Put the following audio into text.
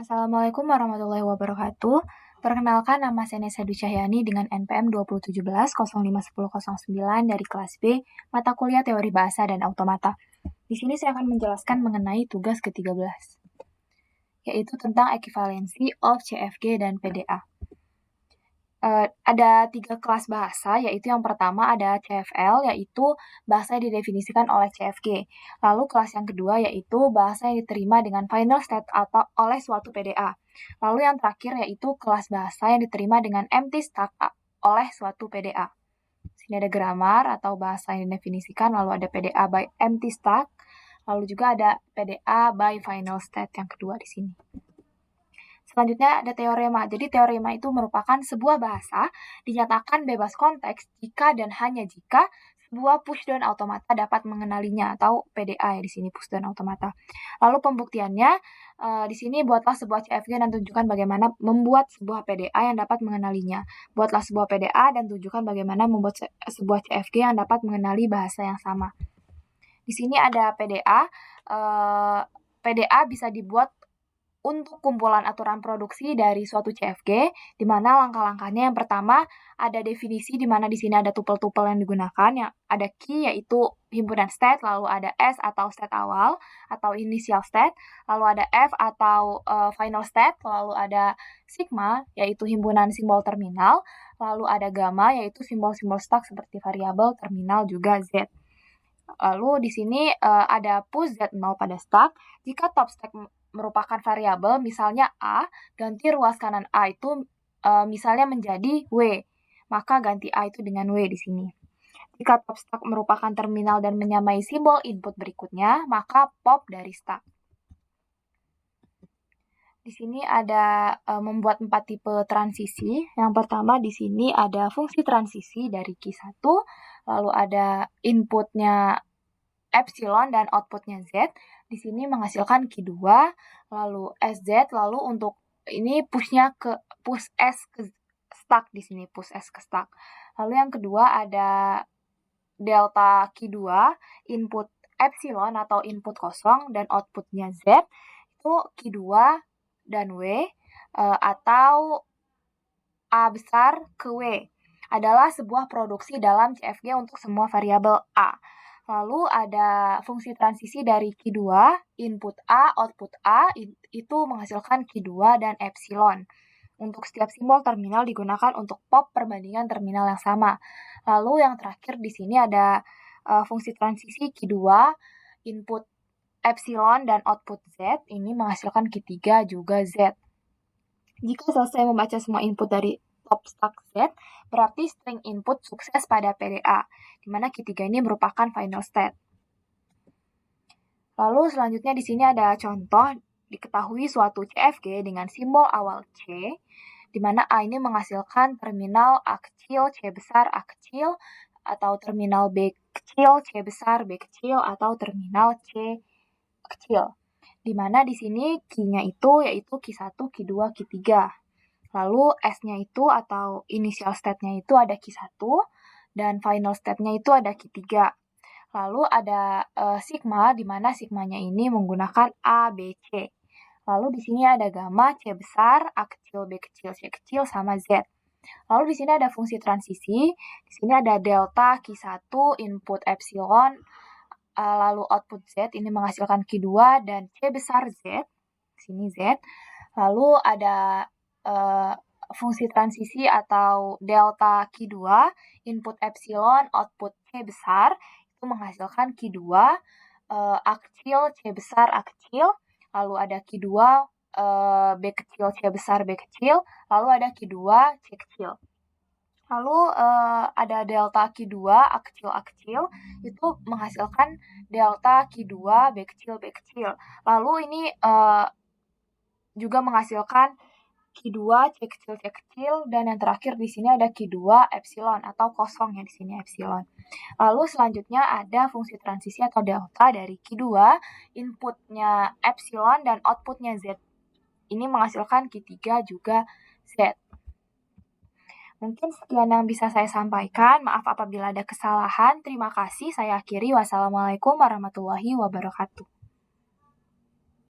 Assalamualaikum warahmatullahi wabarakatuh. Perkenalkan, nama saya Nesa Dwi Cahyani dengan NPM 2017-051009 dari kelas B, mata kuliah Teori Bahasa dan Automata. Di sini saya akan menjelaskan mengenai tugas ke-13, yaitu tentang ekivalensi of CFG dan PDA. Ada 3 kelas bahasa, yaitu yang pertama ada CFL, yaitu bahasa yang didefinisikan oleh CFG. Lalu kelas yang kedua yaitu bahasa yang diterima dengan final state atau oleh suatu PDA. Lalu yang terakhir yaitu kelas bahasa yang diterima dengan empty stack oleh suatu PDA. Sini ada grammar atau bahasa yang didefinisikan, lalu ada PDA by empty stack, lalu juga ada PDA by final state yang kedua di sini. Selanjutnya ada teorema. Jadi teorema itu merupakan sebuah bahasa dinyatakan bebas konteks jika dan hanya jika sebuah pushdown automata dapat mengenalinya, atau PDA ya di sini, pushdown automata. Lalu pembuktiannya di sini buatlah sebuah CFG dan tunjukkan bagaimana membuat sebuah PDA yang dapat mengenalinya. Buatlah sebuah PDA dan tunjukkan bagaimana membuat sebuah CFG yang dapat mengenali bahasa yang sama. Di sini ada PDA. PDA bisa dibuat untuk kumpulan aturan produksi dari suatu CFG, di mana langkah-langkahnya yang pertama ada definisi, di mana di sini ada tuple-tuple yang digunakan, yang ada key yaitu himpunan state, lalu ada S atau state awal atau initial state, lalu ada F atau final state, lalu ada sigma yaitu himpunan simbol terminal, lalu ada gamma yaitu simbol-simbol stack seperti variabel, terminal, juga Z. Lalu di sini ada push Z0 pada stack. Jika top stack merupakan variabel, misalnya A, ganti ruas kanan A itu misalnya menjadi W, maka ganti A itu dengan W di sini. Jika top stack merupakan terminal dan menyamai simbol input berikutnya, maka pop dari stack. Di sini ada membuat 4 tipe transisi. Yang pertama di sini ada fungsi transisi dari Q1, lalu ada inputnya epsilon dan outputnya Z. Di sini menghasilkan Q2, lalu SZ, lalu untuk ini push S ke stack di sini, push S ke stack. Lalu yang kedua ada delta Q2, input epsilon atau input kosong dan outputnya Z, itu Q2 dan W, atau A besar ke W, adalah sebuah produksi dalam CFG untuk semua variabel A. Lalu ada fungsi transisi dari Q2, input A, output A, itu menghasilkan Q2 dan epsilon. Untuk setiap simbol terminal digunakan untuk pop perbandingan terminal yang sama. Lalu yang terakhir di sini ada fungsi transisi Q2, input epsilon dan output Z, ini menghasilkan Q3 juga Z. Jika selesai membaca semua input dari top stack Z, berarti string input sukses pada PDA, di mana Q3 ini merupakan final state. Lalu selanjutnya di sini ada contoh, diketahui suatu CFG dengan simbol awal C, di mana A ini menghasilkan terminal A kecil, C besar, A kecil, atau terminal B kecil, C besar, B kecil, atau terminal C kecil. Di mana di sini Q-nya itu yaitu Q1, Q2, Q3. Lalu S-nya itu atau initial state-nya itu ada Q1 dan final state-nya itu ada Q3. Lalu ada sigma, di mana sigmanya ini menggunakan A, B, C. Lalu di sini ada gamma, C besar, A kecil, B kecil, C kecil, sama Z. Lalu di sini ada fungsi transisi, di sini ada delta Q1, input epsilon, lalu output Z, ini menghasilkan Q2 dan C besar Z, di sini Z. Lalu ada fungsi transisi atau delta Q2, input epsilon, output C besar, itu menghasilkan Q2, A kecil, C besar, A kecil, lalu ada Q2, B kecil, C besar, B kecil, lalu ada Q2, C kecil. Lalu ada delta Q2, A kecil, A kecil, itu menghasilkan delta Q2, B kecil, B kecil. Lalu ini juga menghasilkan Q2, C kecil, C kecil, dan yang terakhir di sini ada Q2 epsilon atau kosong ya di sini epsilon. Lalu selanjutnya ada fungsi transisi atau delta dari Q2, inputnya epsilon dan outputnya Z. Ini menghasilkan Q3 juga Z. Mungkin sekian yang bisa saya sampaikan. Maaf apabila ada kesalahan. Terima kasih. Saya akhiri. Wassalamualaikum warahmatullahi wabarakatuh.